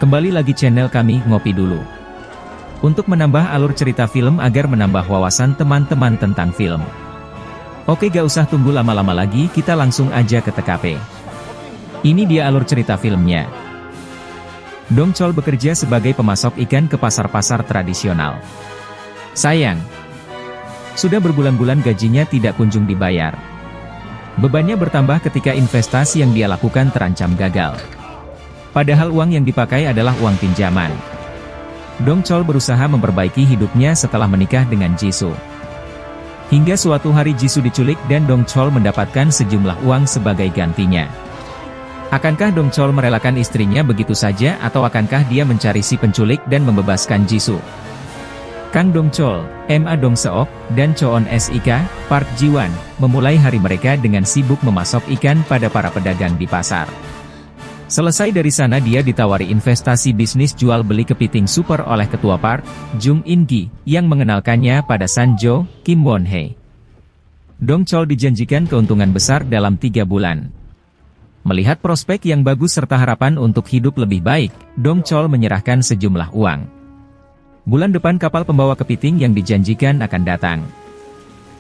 Kembali lagi channel kami Ngopi Dulu. Untuk menambah alur cerita film agar menambah wawasan teman-teman tentang film. Oke, gak usah tunggu lama-lama lagi, kita langsung aja ke TKP. Ini dia alur cerita filmnya. Dong Chol bekerja sebagai pemasok ikan ke pasar-pasar tradisional. Sayang, sudah berbulan-bulan gajinya tidak kunjung dibayar. Bebannya bertambah ketika investasi yang dia lakukan terancam gagal. Padahal uang yang dipakai adalah uang pinjaman. Dong Chol berusaha memperbaiki hidupnya setelah menikah dengan Jisoo. Hingga suatu hari Jisoo diculik dan Dong Chol mendapatkan sejumlah uang sebagai gantinya. Akankah Dong Chol merelakan istrinya begitu saja atau akankah dia mencari si penculik dan membebaskan Jisoo? Kang Dong Chol, Ma Dong Seok, dan Choon Sik, Park Ji-won, memulai hari mereka dengan sibuk memasok ikan pada para pedagang di pasar. Selesai dari sana dia ditawari investasi bisnis jual beli kepiting super oleh ketua Park, Jung In-gi, yang mengenalkannya pada Sanjo, Kim Won-hye. Dong Chol dijanjikan keuntungan besar dalam 3 bulan. Melihat prospek yang bagus serta harapan untuk hidup lebih baik, Dong Chol menyerahkan sejumlah uang. Bulan depan kapal pembawa kepiting yang dijanjikan akan datang.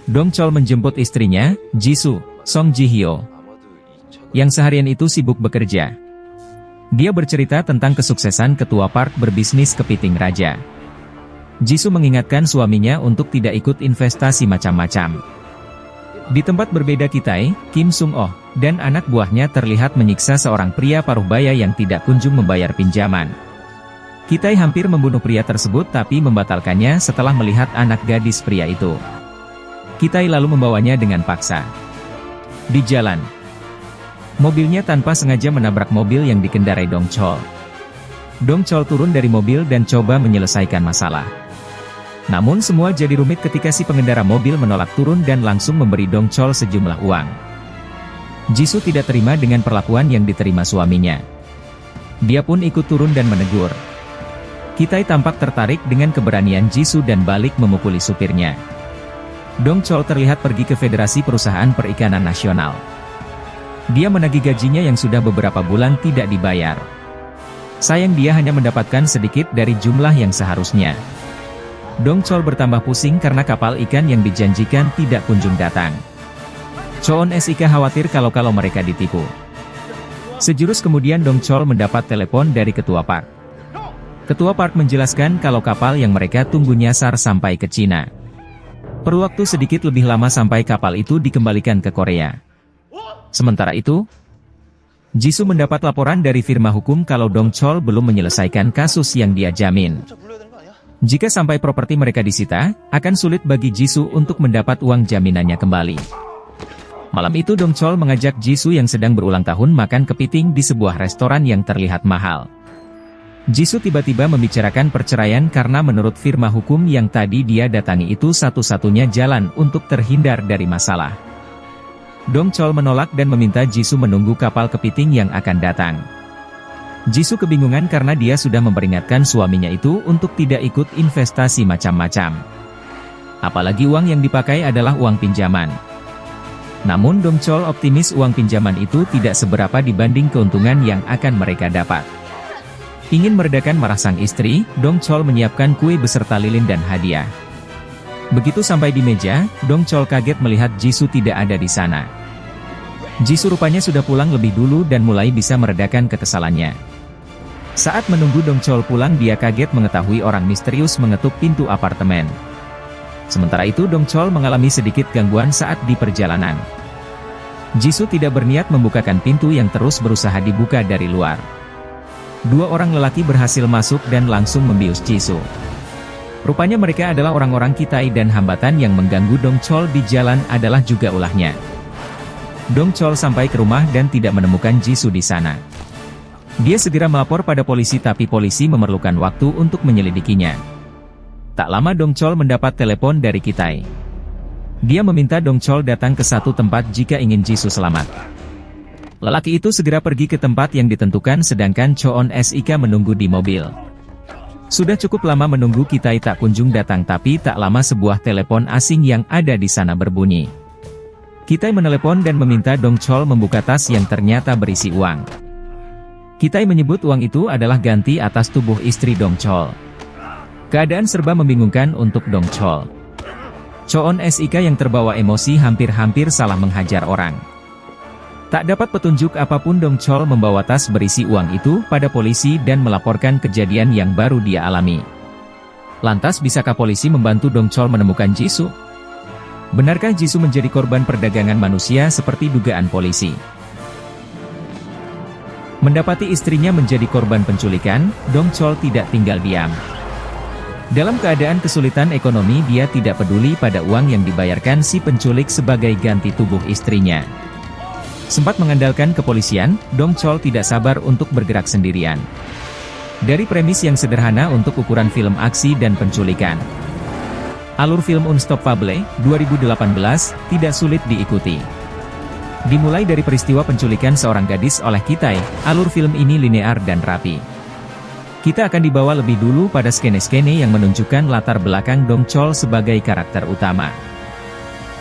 Dong Chol menjemput istrinya, Jisoo, Song Ji-hyo, yang seharian itu sibuk bekerja. Dia bercerita tentang kesuksesan ketua Park berbisnis kepiting raja. Jisoo mengingatkan suaminya untuk tidak ikut investasi macam-macam. Di tempat berbeda Kitai, Kim Sung-oh, dan anak buahnya terlihat menyiksa seorang pria paruh baya yang tidak kunjung membayar pinjaman. Kitai hampir membunuh pria tersebut tapi membatalkannya setelah melihat anak gadis pria itu. Kitai lalu membawanya dengan paksa. Di jalan, mobilnya tanpa sengaja menabrak mobil yang dikendarai Dong Chol. Dong Chol turun dari mobil dan coba menyelesaikan masalah. Namun semua jadi rumit ketika si pengendara mobil menolak turun dan langsung memberi Dong Chol sejumlah uang. Jisoo tidak terima dengan perlakuan yang diterima suaminya. Dia pun ikut turun dan menegur. Kitai tampak tertarik dengan keberanian Jisoo dan balik memukuli supirnya. Dong Chol terlihat pergi ke Federasi Perusahaan Perikanan Nasional. Dia menagih gajinya yang sudah beberapa bulan tidak dibayar. Sayang dia hanya mendapatkan sedikit dari jumlah yang seharusnya. Dong Chol bertambah pusing karena kapal ikan yang dijanjikan tidak kunjung datang. Choon Sik khawatir kalau mereka ditipu. Sejurus kemudian Dong Chol mendapat telepon dari ketua Park. Ketua Park menjelaskan kalau kapal yang mereka tunggu nyasar sampai ke Cina. Perlu waktu sedikit lebih lama sampai kapal itu dikembalikan ke Korea. Sementara itu, Jisoo mendapat laporan dari firma hukum kalau Dong Chol belum menyelesaikan kasus yang dia jamin. Jika sampai properti mereka disita, akan sulit bagi Jisoo untuk mendapat uang jaminannya kembali. Malam itu Dong Chol mengajak Jisoo yang sedang berulang tahun makan kepiting di sebuah restoran yang terlihat mahal. Jisoo tiba-tiba membicarakan perceraian karena menurut firma hukum yang tadi dia datangi itu satu-satunya jalan untuk terhindar dari masalah. Dong Chol menolak dan meminta Jisoo menunggu kapal kepiting yang akan datang. Jisoo kebingungan karena dia sudah memperingatkan suaminya itu untuk tidak ikut investasi macam-macam. Apalagi uang yang dipakai adalah uang pinjaman. Namun Dong Chol optimis uang pinjaman itu tidak seberapa dibanding keuntungan yang akan mereka dapat. Ingin meredakan marah sang istri, Dong Chol menyiapkan kue beserta lilin dan hadiah. Begitu sampai di meja, Dong Chol kaget melihat Jisoo tidak ada di sana. Jisoo rupanya sudah pulang lebih dulu dan mulai bisa meredakan kekesalannya. Saat menunggu Dong Chol pulang dia kaget mengetahui orang misterius mengetuk pintu apartemen. Sementara itu Dong Chol mengalami sedikit gangguan saat di perjalanan. Jisoo tidak berniat membukakan pintu yang terus berusaha dibuka dari luar. 2 orang lelaki berhasil masuk dan langsung membius Jisoo. Rupanya mereka adalah orang-orang Kitai dan hambatan yang mengganggu Dong Chol di jalan adalah juga ulahnya. Dong Chol sampai ke rumah dan tidak menemukan Jisoo di sana. Dia segera melapor pada polisi tapi polisi memerlukan waktu untuk menyelidikinya. Tak lama Dong Chol mendapat telepon dari Kitai. Dia meminta Dong Chol datang ke satu tempat jika ingin Jisoo selamat. Lelaki itu segera pergi ke tempat yang ditentukan sedangkan Choon Sik menunggu di mobil. Sudah cukup lama menunggu Kitai tak kunjung datang tapi tak lama sebuah telepon asing yang ada di sana berbunyi. Kitai menelepon dan meminta Dong Chol membuka tas yang ternyata berisi uang. Kitai menyebut uang itu adalah ganti atas tubuh istri Dong Chol. Keadaan serba membingungkan untuk Dong Chol. Choon Sik yang terbawa emosi hampir-hampir salah menghajar orang. Tak dapat petunjuk apapun, Dong Chol membawa tas berisi uang itu pada polisi dan melaporkan kejadian yang baru dia alami. Lantas bisakah polisi membantu Dong Chol menemukan Jisoo? Benarkah Jisoo menjadi korban perdagangan manusia seperti dugaan polisi? Mendapati istrinya menjadi korban penculikan, Dong Chol tidak tinggal diam. Dalam keadaan kesulitan ekonomi, dia tidak peduli pada uang yang dibayarkan si penculik sebagai ganti tubuh istrinya. Sempat mengandalkan kepolisian, Dong Chol tidak sabar untuk bergerak sendirian. Dari premis yang sederhana untuk ukuran film aksi dan penculikan. Alur film Unstoppable 2018 tidak sulit diikuti. Dimulai dari peristiwa penculikan seorang gadis oleh Kitai, alur film ini linear dan rapi. Kita akan dibawa lebih dulu pada skene-skene yang menunjukkan latar belakang Dong Chol sebagai karakter utama.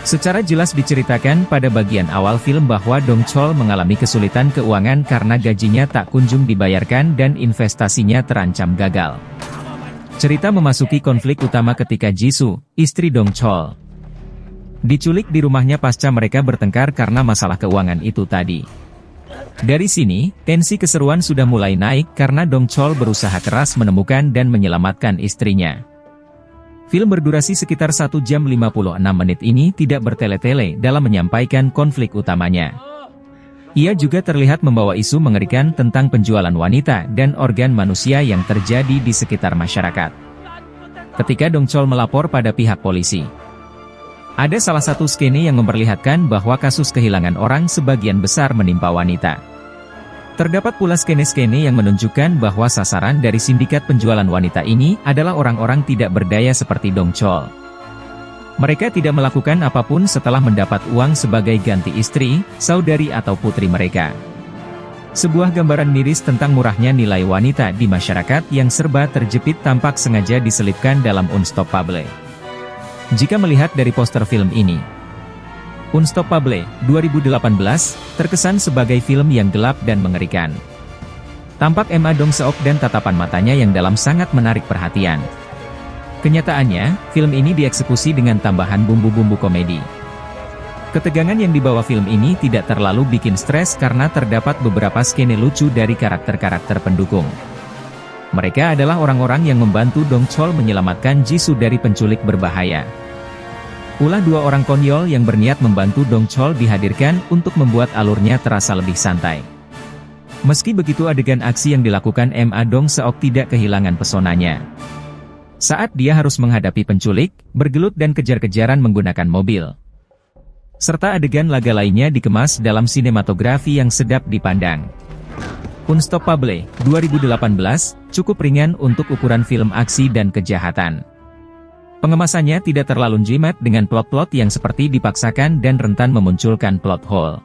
Secara jelas diceritakan pada bagian awal film bahwa Dong Chol mengalami kesulitan keuangan karena gajinya tak kunjung dibayarkan dan investasinya terancam gagal. Cerita memasuki konflik utama ketika Jisoo, istri Dong Chol, diculik di rumahnya pasca mereka bertengkar karena masalah keuangan itu tadi. Dari sini, tensi keseruan sudah mulai naik karena Dong Chol berusaha keras menemukan dan menyelamatkan istrinya. Film berdurasi sekitar 1 jam 56 menit ini tidak bertele-tele dalam menyampaikan konflik utamanya. Ia juga terlihat membawa isu mengerikan tentang penjualan wanita dan organ manusia yang terjadi di sekitar masyarakat. Ketika Dong Chol melapor pada pihak polisi, ada salah satu skene yang memperlihatkan bahwa kasus kehilangan orang sebagian besar menimpa wanita. Terdapat pula skene-skene yang menunjukkan bahwa sasaran dari sindikat penjualan wanita ini adalah orang-orang tidak berdaya seperti Dong Chol. Mereka tidak melakukan apapun setelah mendapat uang sebagai ganti istri, saudari atau putri mereka. Sebuah gambaran miris tentang murahnya nilai wanita di masyarakat yang serba terjepit tampak sengaja diselipkan dalam Unstoppable. Jika melihat dari poster film ini, Unstoppable 2018 terkesan sebagai film yang gelap dan mengerikan. Tampak Emma Dong Seok dan tatapan matanya yang dalam sangat menarik perhatian. Kenyataannya, film ini dieksekusi dengan tambahan bumbu-bumbu komedi. Ketegangan yang dibawa film ini tidak terlalu bikin stres karena terdapat beberapa skene lucu dari karakter-karakter pendukung. Mereka adalah orang-orang yang membantu Dong Chol menyelamatkan Jisoo dari penculik berbahaya. Ulah dua orang konyol yang berniat membantu Dong Chol dihadirkan untuk membuat alurnya terasa lebih santai. Meski begitu, adegan aksi yang dilakukan Ma Dong Seok tidak kehilangan pesonanya. Saat dia harus menghadapi penculik, bergelut dan kejar-kejaran menggunakan mobil. Serta adegan laga lainnya dikemas dalam sinematografi yang sedap dipandang. Unstoppable 2018 cukup ringan untuk ukuran film aksi dan kejahatan. Pengemasannya tidak terlalu jimat dengan plot-plot yang seperti dipaksakan dan rentan memunculkan plot hole.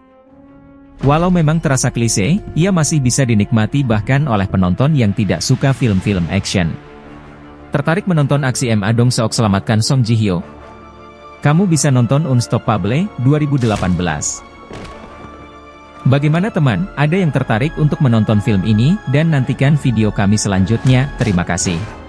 Walau memang terasa klise, ia masih bisa dinikmati bahkan oleh penonton yang tidak suka film-film action. Tertarik menonton aksi Ma Dong Seok selamatkan Song Ji Hyo? Kamu bisa nonton Unstoppable 2018. Bagaimana teman, ada yang tertarik untuk menonton film ini dan nantikan video kami selanjutnya? Terima kasih.